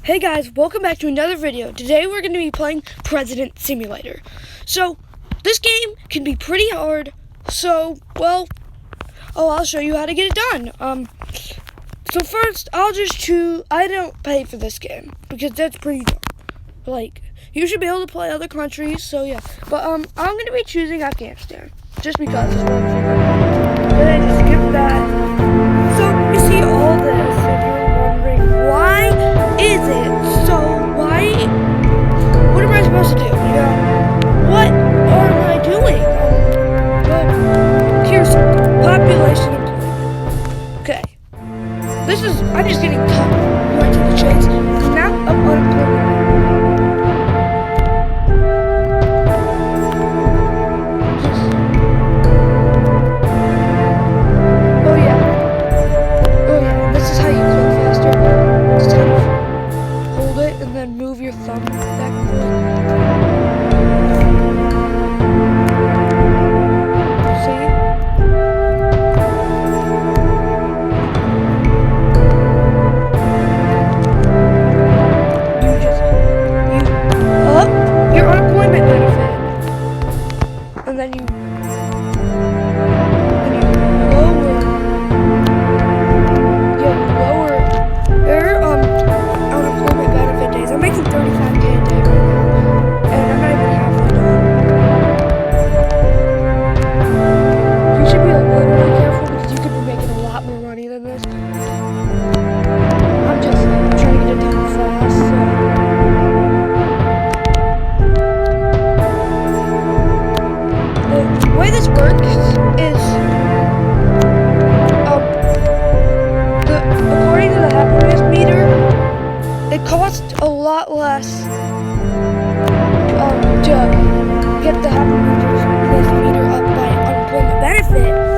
Hey guys, welcome back to another video. Today we're going to be playing President Simulator. So, this game can be pretty hard, I'll show you how to get it done. So first, I don't pay for this game, because that's pretty dumb. Like, you should be able to play other countries, so yeah. But, I'm going to be choosing Afghanistan, just because it's one thing. Then I just skip that. So, you see all this, if you're wondering why is it so, what am I supposed to do, what am I doing? Here's population employment. Okay. I'm just getting cut right to the chase. Now, unemployment. Oh yeah, this is how you click faster. Just kind of hold it and then move your thumb back and forth. See? Up your unemployment benefit. And then you lower your unemployment benefit days. I'm making 35K a day right now, and I'm not even halfway done. You should be a little bit careful because you could be making a lot more money than this. I'm just trying to get it done fast. The way this works is, according to the happiness meter, it costs a lot less to get the happiness meter up by unemployment benefit